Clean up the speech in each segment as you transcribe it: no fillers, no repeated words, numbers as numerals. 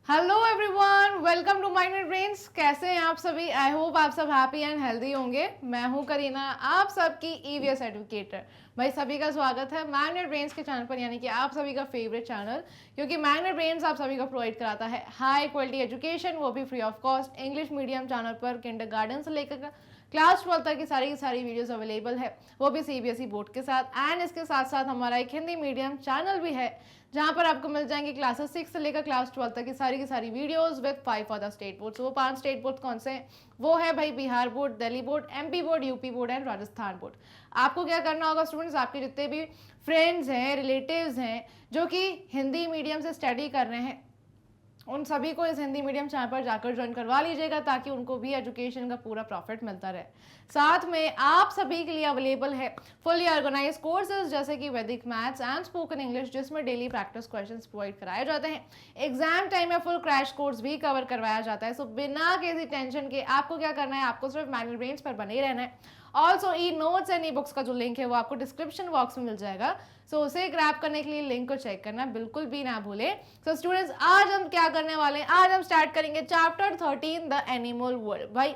Hello everyone, welcome to Mind and Brains. कैसे हैं आप सभी? आई होप आप सब हैप्पी एंड हेल्दी होंगे। मैं हूं करीना, आप सबकी ईवीएस एडवोकेटर। भाई सभी का स्वागत है माइंड एंड ब्रेन्स के चैनल पर, यानी कि आप सभी का फेवरेट चैनल, क्योंकि माइंड एंड ब्रेन्स आप सभी को प्रोवाइड कराता है हाई क्वालिटी एजुकेशन, वो भी free of cost. English medium channel पर किंडरगार्टन से लेकर क्लास 12 तक की सारी वीडियोस अवेलेबल है, वो भी सीबीएसई बोर्ड के साथ। एंड इसके साथ साथ हमारा एक हिंदी मीडियम चैनल भी है, जहां पर आपको मिल जाएंगे क्लासेस 6 से लेकर क्लास 12 तक की सारी videos with 5 other state boards. वो 5 स्टेट बोर्ड कौन से हैं? वो है भाई Bihar board, Delhi board, MP board, UP board and Rajasthan board. आपको क्या करना होगा स्टूडेंट्स, आपके जितने भी फ्रेंड्स हैं, रिलेटिव्स हैं जो कि हिंदी मीडियम से स्टडी कर रहे हैं, उन सभी को इस हिंदी मीडियम चैनल पर जाकर ज्वाइन करवा लीजिएगा, ताकि उनको भी एजुकेशन का पूरा प्रॉफिट मिलता रहे। साथ में आप सभी के लिए अवेलेबल है फुली ऑर्गेनाइज कोर्सेज, जैसे कि वैदिक मैथ्स एंड स्पोकन इंग्लिश, जिसमें डेली प्रैक्टिस क्वेश्चंस प्रोवाइड कराए जाते हैं। एग्जाम टाइम में फुल क्रैश कोर्स भी कवर करवाया जाता है। सो बिना किसी टेंशन के आपको क्या करना है, आपको सिर्फ माइंड एंड ब्रेन्स पर बने रहना है। Also e notes and e books का जो लिंक है वो आपको डिस्क्रिप्शन बॉक्स में मिल जाएगा। सो उसे ग्रैब करने के लिए लिंक को चेक करना बिल्कुल भी ना भूले। सो स्टूडेंट्स, आज हम क्या करने वाले हैं, आज हम स्टार्ट करेंगे चैप्टर 13 द एनिमल वर्ल्ड। भाई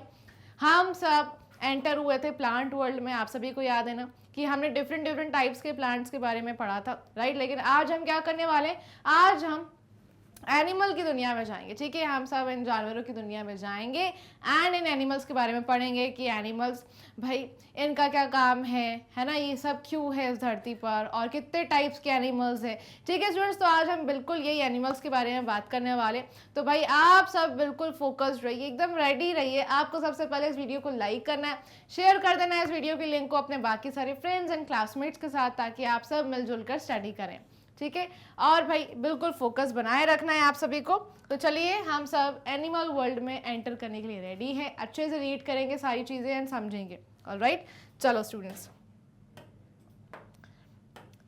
हम सब एंटर हुए थे प्लांट वर्ल्ड में, आप सभी को याद है ना कि हमने डिफरेंट टाइप्स के प्लांट्स के बारे में पढ़ा था, राइट। लेकिन आज हम क्या करने वाले हैं, आज हम एनिमल की दुनिया में जाएंगे। ठीक है, हम सब इन जानवरों की दुनिया में जाएंगे एंड इन एनिमल्स के बारे में पढ़ेंगे कि एनिमल्स भाई इनका क्या काम है ना, ये सब क्यों है इस धरती पर, और कितने टाइप्स के एनिमल्स है। ठीक है स्टूडेंट्स, तो आज हम बिल्कुल यही एनिमल्स के बारे में बात करने वाले। तो भाई आप सब बिल्कुल फोकस्ड रहिए, एकदम रेडी रहिए। आपको सबसे पहले इस वीडियो को लाइक करना है, शेयर कर देना है इस वीडियो की लिंक को अपने बाकी सारे फ्रेंड्स एंड क्लासमेट्स के साथ, ताकि आप सब मिलजुल कर स्टडी करें। ठीक है, और भाई बिल्कुल फोकस बनाए रखना है आप सभी को। तो चलिए हम सब एनिमल वर्ल्ड में एंटर करने के लिए रेडी हैं, अच्छे से रीड करेंगे सारी चीजें एंड समझेंगे। ऑलराइट, चलो स्टूडेंट्स,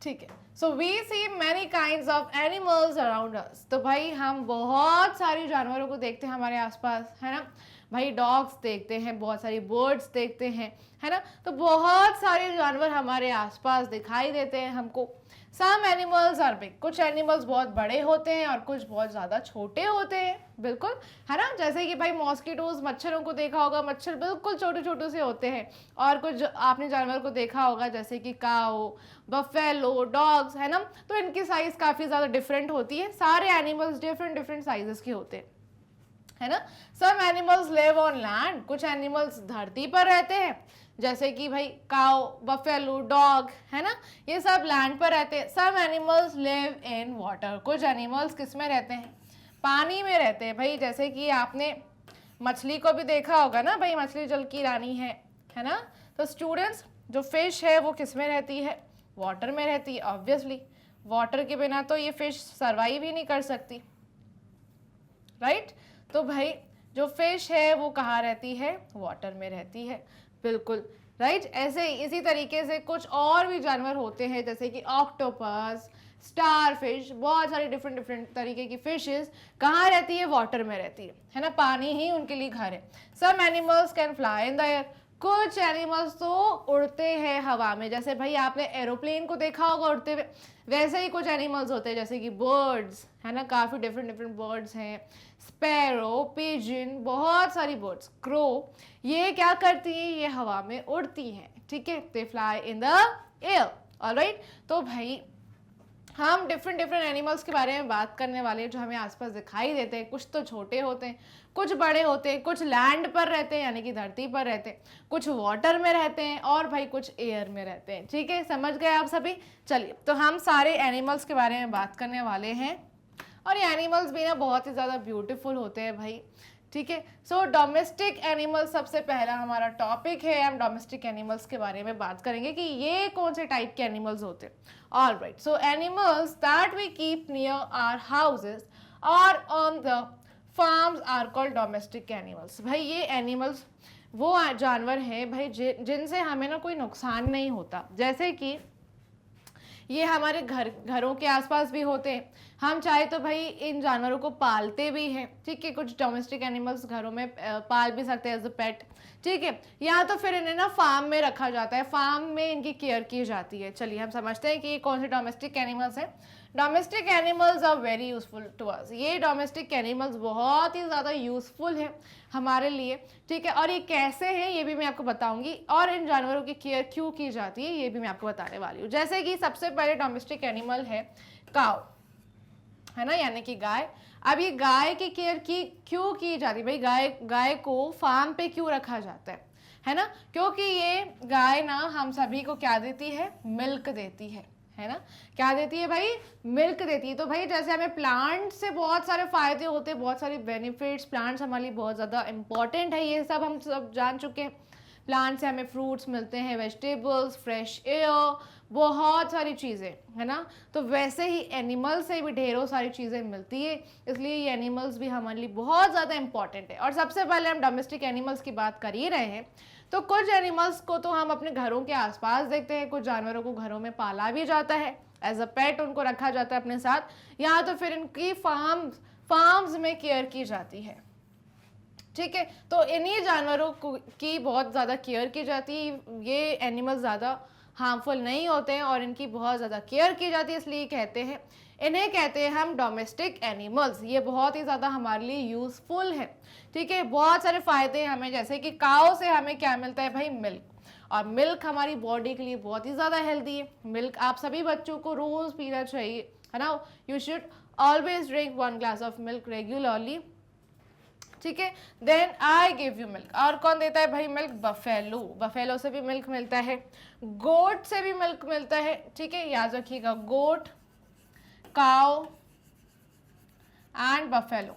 ठीक है। So we see many kinds of animals around us. तो भाई हम बहुत सारे जानवरों को देखते हैं हमारे आसपास, है ना भाई। डॉग्स देखते हैं, बहुत सारी बर्ड्स देखते हैं, है ना। तो बहुत सारे जानवर हमारे आसपास दिखाई देते हैं हमको। सम एनिमल्स आर बिग, कुछ एनिमल्स बहुत बड़े होते हैं और कुछ बहुत ज़्यादा छोटे होते हैं, बिल्कुल, है ना। जैसे कि भाई मॉस्किटोज, मच्छरों को देखा होगा, मच्छर बिल्कुल छोटे छोटे से होते हैं। और कुछ आपने जानवर को देखा होगा जैसे कि काऊ, बफेलो, डॉग्स, है ना। तो इनकी साइज काफ़ी ज़्यादा डिफरेंट होती है। सारे एनिमल्स डिफरेंट साइजेस के होते हैं, है ना। Some animals live on land, कुछ एनिमल्स धरती पर रहते हैं, जैसे कि भाई काउ, बफेलो, डॉग, है ना, ये सब लैंड पर रहते हैं। Some animals live in water, कुछ एनिमल्स किस में रहते हैं, पानी में रहते हैं। भाई जैसे कि आपने मछली को भी देखा होगा ना, भाई मछली जल की रानी है ना। तो स्टूडेंट्स, जो फिश है वो किस में रहती है, वाटर में रहती है। ऑब्वियसली वाटर के बिना तो ये फिश सर्वाइव ही नहीं कर सकती, राइट। तो भाई जो फिश है वो कहाँ रहती है, वाटर में रहती है, बिल्कुल, राइट। ऐसे इसी तरीके से कुछ और भी जानवर होते हैं, जैसे कि ऑक्टोपस, स्टार फिश, बहुत सारी डिफरेंट तरीके की फिशेस कहाँ रहती है, वाटर में रहती है ना। पानी ही उनके लिए घर है। Some animals can fly in the air, कुछ एनिमल्स तो उड़ते हैं हवा में। जैसे भाई आपने एरोप्लेन को देखा होगा उड़ते हुए, वैसे ही कुछ एनिमल्स होते हैं, जैसे कि बर्ड्स, है ना, काफ़ी डिफरेंट बर्ड्स हैं। स्पैरो, पिजन, बहुत सारी बर्ड्स, क्रो, ये क्या करती हैं, ये हवा में उड़ती हैं। ठीक है, they fly in the air. Alright, तो भाई हम डिफरेंट एनिमल्स के बारे में बात करने वाले, जो हमें आसपास दिखाई देते हैं। कुछ तो छोटे होते हैं, कुछ बड़े होते हैं, कुछ लैंड पर रहते हैं यानी कि धरती पर रहते हैं, कुछ वाटर में रहते हैं, और भाई कुछ एयर में रहते हैं। ठीक है, समझ गए आप सभी। चलिए, तो हम सारे एनिमल्स के बारे में बात करने वाले हैं, और ये एनिमल्स भी ना बहुत ही ज़्यादा ब्यूटीफुल होते हैं भाई। ठीक है, सो डोमेस्टिक एनिमल्स सबसे पहला हमारा टॉपिक है। हम डोमेस्टिक एनिमल्स के बारे में बात करेंगे कि ये कौन से टाइप के एनिमल्स होते हैं। Alright, so animals that we keep near our houses और on the farms are called domestic animals. भाई ये एनिमल्स वो जानवर हैं भाई जिनसे हमें ना कोई नुकसान नहीं होता। जैसे कि ये हमारे घरों के आसपास भी होते हैं, हम चाहे तो भाई इन जानवरों को पालते भी हैं। ठीक है, कुछ डोमेस्टिक एनिमल्स घरों में पाल भी सकते हैं एज अ पेट। ठीक है, या तो फिर इन्हें ना फार्म में रखा जाता है, फार्म में इनकी केयर की जाती है। चलिए हम समझते हैं कि ये कौन से डोमेस्टिक एनिमल्स हैं। Domestic animals are very useful to us. ये डोमेस्टिक एनिमल्स बहुत ही ज़्यादा यूजफुल है हमारे लिए, ठीक है। और ये कैसे हैं ये भी मैं आपको बताऊंगी, और इन जानवरों की केयर क्यों की जाती है ये भी मैं आपको बताने वाली हूँ। जैसे कि सबसे पहले डोमेस्टिक एनिमल है काऊ, है ना, यानी कि गाय। अब ये गाय की केयर की क्यों की जाती है भाई, गाय को फार्म पे क्यों रखा जाता है ना, क्योंकि ये गाय ना हम सभी को क्या देती है, मिल्क देती है ना, क्या देती है भाई, मिल्क देती है। तो भाई जैसे हमें प्लांट से बहुत सारे फायदे होते हैं, बहुत सारे बेनिफिट्स, प्लांट्स हमारे लिए बहुत ज़्यादा इंपॉर्टेंट है, ये सब हम सब जान चुके हैं। प्लांट से हमें फ्रूट्स मिलते हैं, वेजिटेबल्स, फ्रेश एयर, बहुत सारी चीज़ें, है ना। तो वैसे ही एनिमल से भी ढेरों सारी चीज़ें मिलती है, इसलिए ये एनिमल्स भी हमारे लिए बहुत ज़्यादा इंपॉर्टेंट है। और सबसे पहले हम डोमेस्टिक एनिमल्स की बात कर ही रहे हैं, तो कुछ एनिमल्स को तो हम अपने घरों के आसपास देखते हैं, कुछ जानवरों को घरों में पाला भी जाता है, एज अ पेट उनको रखा जाता है अपने साथ, या तो फिर इनकी फार्म्स में केयर की जाती है, ठीक है। तो इन्हीं जानवरों की बहुत ज़्यादा केयर की जाती है, ये एनिमल्स ज़्यादा हार्मफुल नहीं होते हैं और इनकी बहुत ज़्यादा केयर की जाती है, इसलिए इन्हें कहते हैं हम डोमेस्टिक एनिमल्स। ये बहुत ही ज़्यादा हमारे लिए यूज़फुल है, ठीक है। बहुत सारे फ़ायदे हैं हमें, जैसे कि काऊ से हमें क्या मिलता है भाई, मिल्क, और मिल्क हमारी बॉडी के लिए बहुत ही ज़्यादा हेल्दी है। मिल्क आप सभी बच्चों को रोज़ पीना चाहिए, है ना। You should always drink 1 glass of milk regularly, ठीक है। Then I give you milk, और कौन देता है भाई मिल्क, बफेलो से भी मिल्क मिलता है, गोट से भी मिल्क मिलता है, ठीक है, याद रखिएगा, गोट, काऊ एंड बफेलो,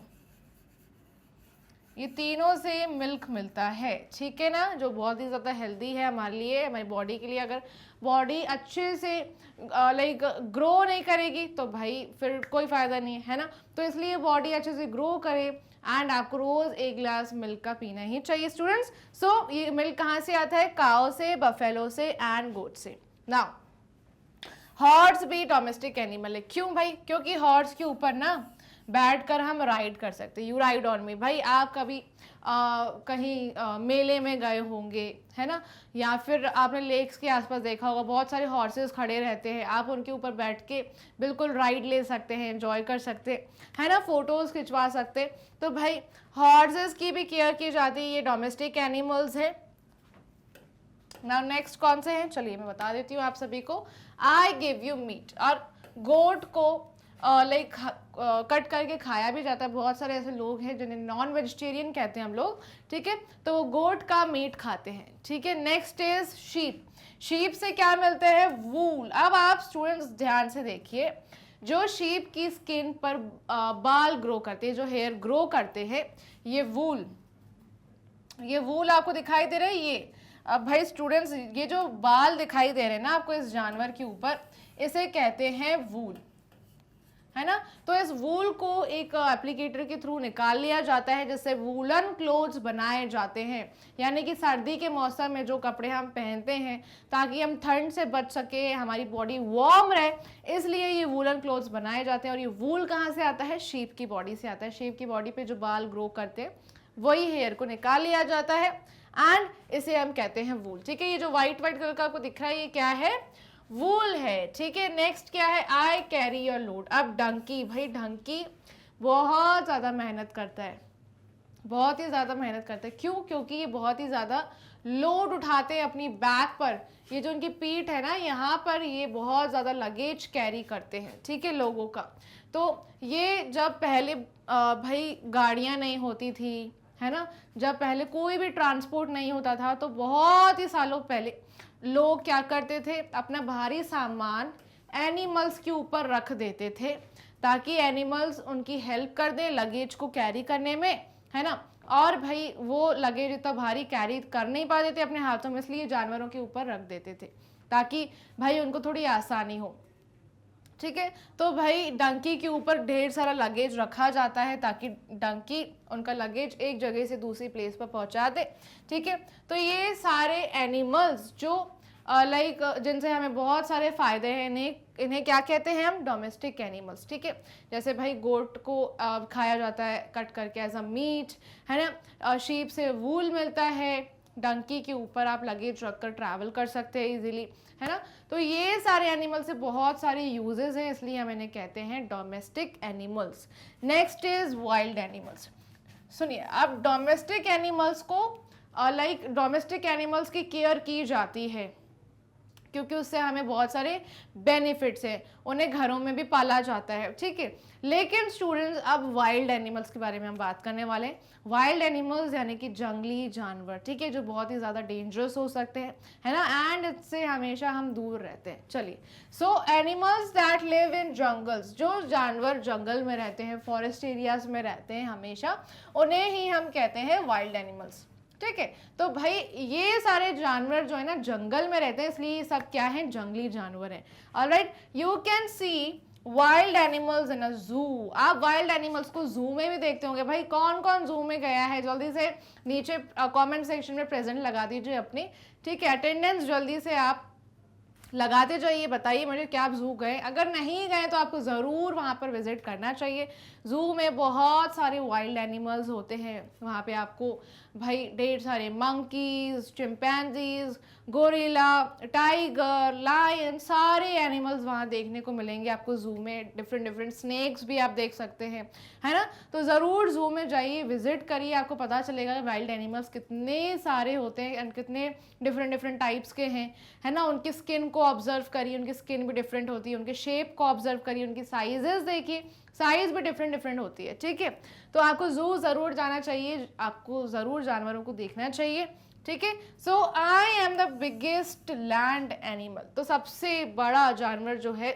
ये तीनों से मिल्क मिलता है, ठीक है ना, जो बहुत ही ज़्यादा हेल्दी है हमारे लिए, हमारी बॉडी के लिए। अगर बॉडी अच्छे से लाइक ग्रो नहीं करेगी तो भाई फिर कोई फ़ायदा नहीं है ना। तो इसलिए बॉडी अच्छे से ग्रो करे एंड आपको रोज़ 1 ग्लास मिल्क का पीना ही चाहिए स्टूडेंट्स। सो ये मिल्क कहाँ से आता है, काऊ से, बफेलो से एंड गोट से। नाउ हॉर्स भी डोमेस्टिक एनिमल है, क्यों भाई, क्योंकि हॉर्स के ऊपर ना बैठकर हम राइड कर सकते हैं। यू राइड ऑन मी, भाई आप कभी कहीं मेले में गए होंगे, है ना, या फिर आपने लेक्स के आसपास देखा होगा, बहुत सारे हॉर्सेस खड़े रहते हैं, आप उनके ऊपर बैठ के बिल्कुल राइड ले सकते हैं, एंजॉय कर सकते हैं ना, फोटोज़ खिंचवा सकते हैं। तो भाई हॉर्सेस की भी केयर की जाती है, ये डोमेस्टिक एनिमल्स है। नाउ नेक्स्ट कौन से हैं, चलिए मैं बता देती हूँ आप सभी को। आई गिव यू मीट, और गोट को लाइक कट करके खाया भी जाता है। बहुत सारे ऐसे लोग हैं जिन्हें नॉन वेजिटेरियन कहते हैं हम लोग, ठीक है, तो वो गोट का मीट खाते हैं, ठीक है। नेक्स्ट इज शीप से क्या मिलते हैं, वूल। अब आप स्टूडेंट्स ध्यान से देखिए, जो शीप की स्किन पर बाल ग्रो करते हैं, जो हेयर ग्रो करते हैं, ये वूल आपको दिखाई दे रहा है। ये अब भाई स्टूडेंट्स, ये जो बाल दिखाई दे रहे हैं ना आपको इस जानवर के ऊपर, इसे कहते हैं वूल, है ना। तो इस वूल को एक एप्लीकेटर के थ्रू निकाल लिया जाता है, जिससे वूलन क्लोथ्स बनाए जाते हैं, यानी कि सर्दी के मौसम में जो कपड़े हम पहनते हैं ताकि हम ठंड से बच सके, हमारी बॉडी वार्म रहे, इसलिए ये वूलन क्लोथ्स बनाए जाते हैं। और ये वूल कहाँ से आता है, शीप की बॉडी से आता है। शीप की बॉडी पे जो बाल ग्रो करते हैं वही हेयर को निकाल लिया जाता है एंड इसे हम कहते हैं वूल, ठीक है। ये जो व्हाइट कलर का आपको दिख रहा है ये क्या है, वूल है, ठीक है। नेक्स्ट क्या है, आई कैरी योर लोड। अब डंकी, भाई डंकी बहुत ज़्यादा मेहनत करता है, बहुत ही ज़्यादा मेहनत करते हैं। क्यों, क्योंकि ये बहुत ही ज़्यादा लोड उठाते हैं अपनी बैक पर, ये जो उनकी पीठ है ना यहाँ पर, ये बहुत ज़्यादा लगेज कैरी करते हैं, ठीक है, लोगों का। तो ये जब पहले भाई गाड़ियाँ नहीं होती थी, है ना, जब पहले कोई भी ट्रांसपोर्ट नहीं होता था, तो बहुत ही सालों पहले लोग क्या करते थे, अपना भारी सामान एनिमल्स के ऊपर रख देते थे ताकि एनिमल्स उनकी हेल्प कर दे लगेज को कैरी करने में, है ना। और भाई वो लगेज इतना भारी कैरी कर नहीं पाते थे अपने हाथों में, इसलिए जानवरों के ऊपर रख देते थे ताकि भाई उनको थोड़ी आसानी हो, ठीक है। तो भाई डंकी के ऊपर ढेर सारा लगेज रखा जाता है ताकि डंकी उनका लगेज एक जगह से दूसरी प्लेस पर पहुंचा दे, ठीक है। तो ये सारे एनिमल्स जो लाइक जिनसे हमें बहुत सारे फायदे हैं, इन्हें क्या कहते हैं हम, डोमेस्टिक एनिमल्स, ठीक है। जैसे भाई गोट को खाया जाता है कट करके एज अ मीट, है ना। शीप से वूल मिलता है, डंकी के ऊपर आप लगेज रखकर ट्रैवल कर सकते हैं इजीली, है ना। तो ये सारे एनिमल से बहुत सारे यूजेस हैं, इसलिए हम इन्हें कहते हैं domestic animals. Next is wild animals. सुनिए, अब डोमेस्टिक एनिमल्स को लाइक डोमेस्टिक एनिमल्स की केयर की जाती है क्योंकि उससे हमें बहुत सारे बेनिफिट्स हैं, उन्हें घरों में भी पाला जाता है, ठीक है। लेकिन स्टूडेंट्स, अब वाइल्ड एनिमल्स के बारे में हम बात करने वाले हैं। वाइल्ड एनिमल्स यानी कि जंगली जानवर, ठीक है, जो बहुत ही ज़्यादा डेंजरस हो सकते हैं, है ना, एंड इससे हमेशा हम दूर रहते हैं। चलिए, सो animals that live in jungles, जो जानवर जंगल में रहते हैं, फॉरेस्ट एरियाज में रहते हैं हमेशा, उन्हें ही हम कहते हैं वाइल्ड एनिमल्स, ठीक है। तो भाई ये सारे जानवर जो है ना जंगल में रहते हैं, इसलिए ये सब क्या है, जंगली जानवर हैं। Alright, you can see wild animals in a zoo. आप वाइल्ड एनिमल्स को जू में भी देखते होंगे। भाई कौन कौन जू में गया है, जल्दी से नीचे कमेंट सेक्शन में प्रेजेंट लगा दीजिए अपनी, ठीक है। अटेंडेंस जल्दी से आप लगाते जाइए, बताइए मुझे क्या आप जू गए। अगर नहीं गए तो आपको ज़रूर वहाँ पर विजिट करना चाहिए। जू में बहुत सारे वाइल्ड एनिमल्स होते हैं, वहाँ पे आपको भाई ढेर सारे monkeys, chimpanzees, gorilla, tiger, lion, सारे एनिमल्स वहाँ देखने को मिलेंगे आपको जू में। डिफरेंट डिफरेंट स्नेक्स भी आप देख सकते हैं, है ना। तो ज़रूर जू में जाइए, विजिट करिए, आपको पता चलेगा वाइल्ड एनिमल्स कितने सारे होते हैं एंड कितने डिफरेंट डिफरेंट टाइप्स के हैं, है ना। उनकी स्किन को ऑब्जर्व करिए, उनकी स्किन भी डिफरेंट होती है, उनके शेप को ऑब्जर्व करिए, उनकी साइजेस देखिए, साइज भी डिफरेंट डिफरेंट होती है, ठीक है। तो आपको जू ज़रूर जाना चाहिए, आपको ज़रूर जानवरों को देखना चाहिए, ठीक है। So I am the biggest land animal. तो सबसे बड़ा जानवर जो है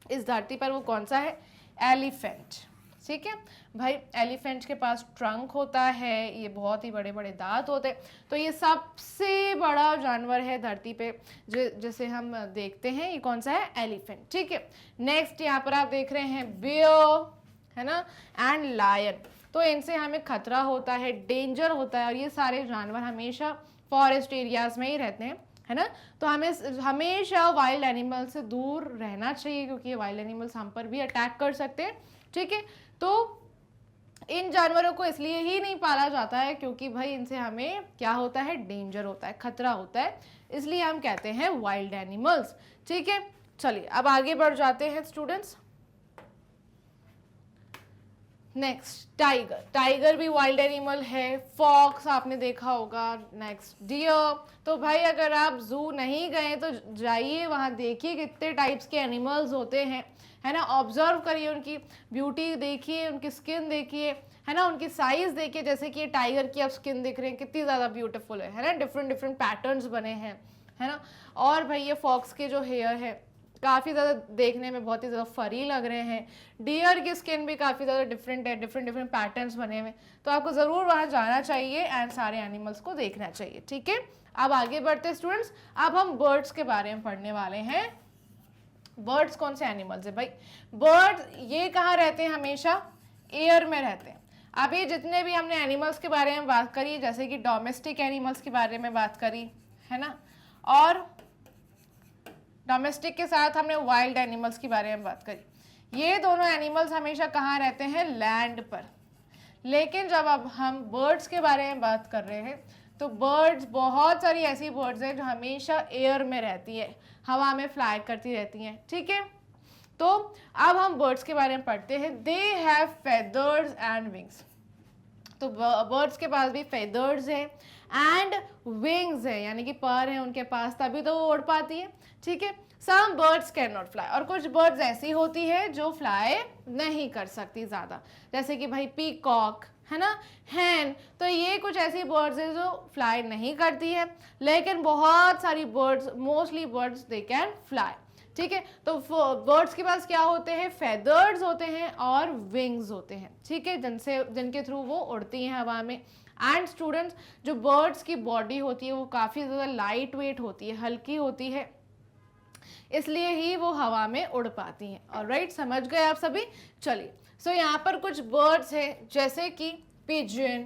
इस धरती पर वो कौन सा है, एलिफेंट, ठीक है। भाई एलिफेंट के पास ट्रंक होता है, ये बहुत ही बड़े बड़े दांत होते हैं, तो ये सबसे बड़ा जानवर है धरती पे जिसे हम देखते हैं, ये कौन सा है, एलिफेंट, ठीक है। नेक्स्ट यहाँ पर आप देख रहे हैं बियर, है ना, एंड लायन। तो इनसे हमें खतरा होता है, डेंजर होता है, और ये सारे जानवर हमेशा फॉरेस्ट एरियाज में ही रहते हैं, है ना। तो हमें हमेशा वाइल्ड एनिमल से दूर रहना चाहिए क्योंकि ये वाइल्ड एनिमल्स हम पर भी अटैक कर सकते हैं, ठीक है। तो इन जानवरों को इसलिए ही नहीं पाला जाता है क्योंकि भाई इनसे हमें क्या होता है, डेंजर होता है, खतरा होता है, इसलिए हम कहते हैं वाइल्ड एनिमल्स, ठीक है। चलिए अब आगे बढ़ जाते हैं स्टूडेंट्स। नेक्स्ट टाइगर, टाइगर भी वाइल्ड एनिमल है। फॉक्स आपने देखा होगा। Next deer. तो भाई अगर आप जू नहीं गए तो जाइए, वहाँ देखिए कितने टाइप्स के एनिमल्स होते हैं, है ना। ऑब्जर्व करिए, उनकी ब्यूटी देखिए, उनकी स्किन देखिए, है ना, उनकी साइज देखिए। जैसे कि ये टाइगर की आप स्किन देख रहे हैं, कितनी ज़्यादा ब्यूटीफुल है ना, डिफरेंट डिफरेंट पैटर्न्स बने हैं, है ना। और भाई ये फॉक्स के जो हेयर है काफ़ी ज़्यादा देखने में बहुत ही ज़्यादा फरी लग रहे हैं। डियर की स्किन भी काफ़ी ज़्यादा डिफरेंट है, डिफरेंट डिफरेंट पैटर्न्स बने हुए। तो आपको ज़रूर वहाँ जाना चाहिए एंड सारे एनिमल्स को देखना चाहिए, ठीक है। अब आगे बढ़ते हैं स्टूडेंट्स। अब हम बर्ड्स के बारे में पढ़ने वाले हैं। बर्ड्स कौन से एनिमल्स है भाई, बर्ड्स ये कहाँ रहते हैं, हमेशा एयर में रहते हैं। अब ये जितने भी हमने एनिमल्स के बारे में बात करी, जैसे कि डोमेस्टिक एनिमल्स के बारे में बात करी, है ना, और डोमेस्टिक के साथ हमने वाइल्ड एनिमल्स के बारे में बात करी। ये दोनों एनिमल्स हमेशा कहाँ रहते हैं, लैंड पर। लेकिन जब अब हम बर्ड्स के बारे में बात कर रहे हैं तो बर्ड्स, बहुत सारी ऐसी बर्ड्स हैं जो हमेशा एयर में रहती है, हवा में फ्लाई करती रहती हैं, ठीक है। तो अब हम बर्ड्स के बारे में पढ़ते हैं। They have feathers and wings. तो बर्ड्स के पास भी फेदर्स है एंड विंग्स है, यानी कि पर है उनके पास, तभी तो वो उड़ पाती है, ठीक है। Some birds can not fly, और कुछ बर्ड्स ऐसी होती है जो फ्लाई नहीं कर सकती ज़्यादा, जैसे कि भाई पीकॉक, है ना, हैन। तो ये कुछ ऐसी बर्ड्स है जो फ्लाई नहीं करती है, लेकिन बहुत सारी birds, mostly birds they can fly, ठीक है। तो बर्ड्स के पास क्या होते हैं, फेदर्स होते हैं और विंग्स होते हैं, ठीक है, जिनके थ्रू वो उड़ती हैं हवा में। एंड स्टूडेंट्स, जो बर्ड्स की बॉडी होती है वो काफ़ी ज़्यादा लाइट वेट होती है, हल्की होती है, इसलिए ही वो हवा में उड़ पाती हैं। ऑलराइट, समझ गए आप सभी। चलिए, सो यहाँ पर कुछ बर्ड्स हैं जैसे कि पिजन,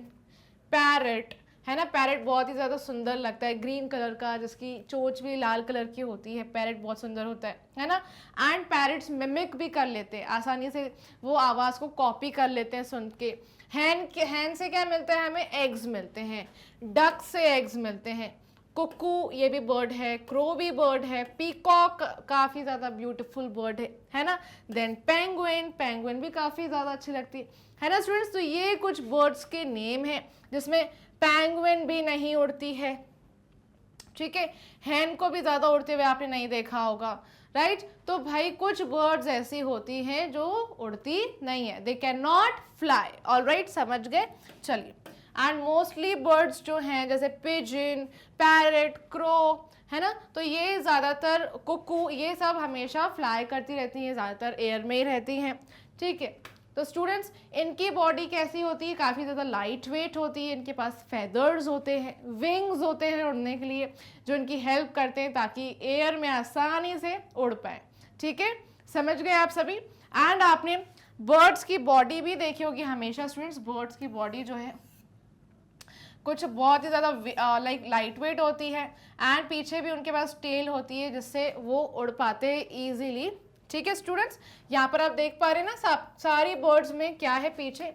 पैरट, है ना। पैरेट बहुत ही ज़्यादा सुंदर लगता है, ग्रीन कलर का, जिसकी चोंच भी लाल कलर की होती है। पैरेट बहुत सुंदर होता है ना। एंड पैरेट्स मिमिक भी कर लेते हैं आसानी से, वो आवाज़ को कॉपी कर लेते हैं सुन के। हैन से क्या मिलता है हमें, एग्स मिलते हैं। डक से एग्स मिलते हैं। कुकू ये भी बर्ड है, क्रो भी बर्ड है, पीकॉक काफ़ी ज़्यादा ब्यूटीफुल बर्ड है ना। देन पेंगुइन, पेंगुइन भी काफ़ी ज़्यादा अच्छी लगती है ना स्टूडेंट्स। तो ये कुछ बर्ड्स के नेम हैं जिसमें पेंगुइन भी नहीं उड़ती है, ठीक है। हैन को भी ज़्यादा उड़ते हुए आपने नहीं देखा होगा, राइट। तो भाई कुछ बर्ड्स ऐसी होती हैं जो उड़ती नहीं है, they can not fly, alright, समझ गए। चलिए, एंड मोस्टली बर्ड्स जो हैं जैसे पिजन, पैरेट, क्रो, है ना, तो ये ज़्यादातर, कुकू, ये सब हमेशा फ्लाई करती रहती हैं, ज़्यादातर एयर में ही रहती हैं, ठीक है। तो स्टूडेंट्स, इनकी बॉडी कैसी होती है, काफ़ी ज़्यादा लाइट वेट होती है। इनके पास फेदर्स होते हैं, विंग्स होते हैं उड़ने के लिए, जो इनकी हेल्प करते हैं ताकि एयर में आसानी से उड़ पाए, ठीक है। समझ गए आप सभी। एंड आपने बर्ड्स की बॉडी भी देखी होगी हमेशा स्टूडेंट्स, बर्ड्स की बॉडी जो है कुछ बहुत ही ज़्यादा लाइट वेट होती है, एंड पीछे भी उनके पास टेल होती है जिससे वो उड़ पाते हैं ईजीली, ठीक है स्टूडेंट्स। यहाँ पर आप देख पा रहे हैं ना, सारी बर्ड्स में क्या है, पीछे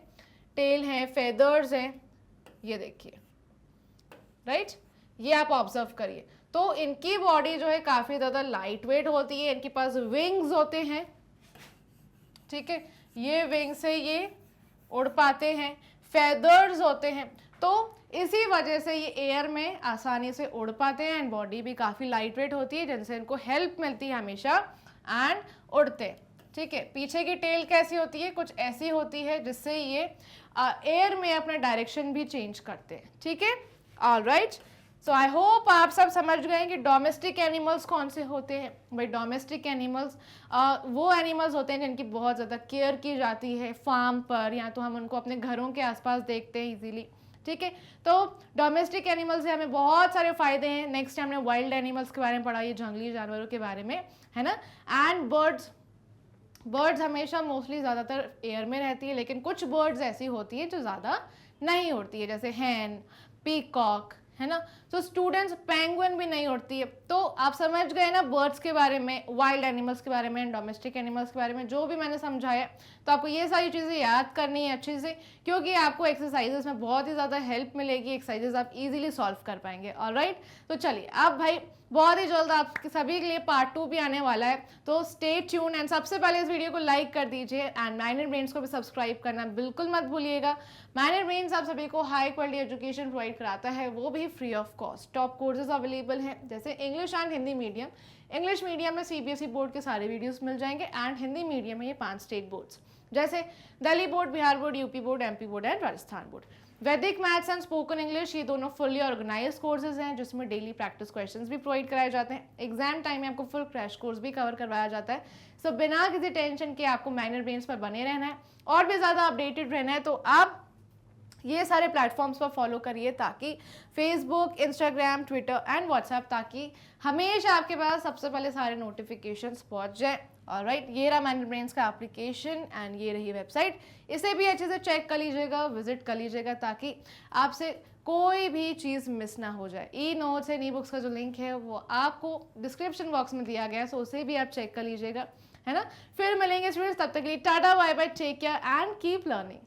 टेल है, फेदर्स हैं, ये देखिए, राइट, ये आप ऑब्जर्व करिए। तो इनकी बॉडी जो है काफ़ी ज़्यादा लाइट वेट होती है, इनके पास विंग्स होते हैं, ठीक है, ये विंग से ये उड़ पाते हैं, फेदर्स होते हैं, तो इसी वजह से ये एयर में आसानी से उड़ पाते हैं, एंड बॉडी भी काफ़ी लाइट वेट होती है जिनसे इनको हेल्प मिलती है हमेशा, एंड उड़ते, ठीक है। पीछे की टेल कैसी होती है, कुछ ऐसी होती है जिससे ये एयर में अपना डायरेक्शन भी चेंज करते हैं, ठीक है। ऑलराइट, सो आई होप आप सब समझ गए कि डोमेस्टिक एनिमल्स कौन से होते हैं। भाई डोमेस्टिक एनिमल्स वो एनिमल्स होते हैं जिनकी बहुत ज़्यादा केयर की जाती है फार्म पर, या तो हम उनको अपने घरों के आसपास देखते हैं इजीली, ठीक है। तो डोमेस्टिक एनिमल से हमें बहुत सारे फायदे हैं। नेक्स्ट हमने वाइल्ड एनिमल्स के बारे में पढ़ा, ये जंगली जानवरों के बारे में, है ना। एंड बर्ड्स हमेशा मोस्टली ज़्यादातर एयर में रहती है, लेकिन कुछ बर्ड्स ऐसी होती है जो ज़्यादा नहीं उड़ती है, जैसे हैन, पीकॉक, है ना। तो स्टूडेंट्स, पेंगुइन भी नहीं उड़ती है। तो आप समझ गए ना बर्ड्स के बारे में, वाइल्ड एनिमल्स के बारे में, डोमेस्टिक एनिमल्स के बारे में, जो भी मैंने समझाया। तो आपको ये सारी चीज़ें याद करनी है अच्छे से, क्योंकि आपको एक्सरसाइजेस में बहुत ही ज़्यादा हेल्प मिलेगी, एक्सरसाइजेस आप इजीली सॉल्व कर पाएंगे, ऑलराइट। तो चलिए, अब भाई बहुत ही जल्द आप सभी के लिए पार्ट 2 भी आने वाला है, तो स्टे ट्यून। एंड सबसे पहले इस वीडियो को लाइक कर दीजिए, एंड माइनर ब्रेन्स को भी सब्सक्राइब करना बिल्कुल मत भूलिएगा। माइनर ब्रेन्स आप सभी को हाई क्वालिटी एजुकेशन प्रोवाइड कराता है, वो भी free of cost. Top courses available हैं, जैसे English and Hindi medium. English medium में CBSE बोर्ड के सारे वीडियोस मिल जाएंगे, एंड हिंदी मीडियम में ये 5 स्टेट बोर्ड्स, जैसे Delhi board, Bihar board, UP board, MP board and Rajasthan board. वैदिक मैथ्स एंड स्पोकन इंग्लिश, ये दोनों फुल्ली ऑर्गेनाइज कोर्सेज हैं, जिसमें डेली प्रैक्टिस क्वेश्चंस भी प्रोवाइड कराए जाते हैं। एग्जाम टाइम में आपको फुल क्रैश कोर्स भी कवर करवाया जाता है। सो बिना किसी टेंशन के आपको माइनर ब्रेन्स पर बने रहना है, और भी ज़्यादा अपडेटेड रहना है, तो आप ये सारे प्लेटफॉर्म्स पर फॉलो करिए, ताकि Facebook, Instagram, Twitter and WhatsApp, ताकि हमेशा आपके पास सबसे पहले सारे नोटिफिकेशंस पहुंच जाए, ऑलराइट। ये रहा माइनर ब्रेन्स का एप्लीकेशन, एंड ये रही वेबसाइट। इसे भी अच्छे से चेक कर लीजिएगा, विजिट कर लीजिएगा, ताकि आपसे कोई भी चीज़ मिस ना हो जाए। E notes and e books का जो लिंक है वो आपको डिस्क्रिप्शन बॉक्स में दिया गया है, सो उसे भी आप चेक कर लीजिएगा, है ना। फिर मिलेंगे स्टूडेंट्स, तब तक के लिए tata, bye bye, take care and keep learning.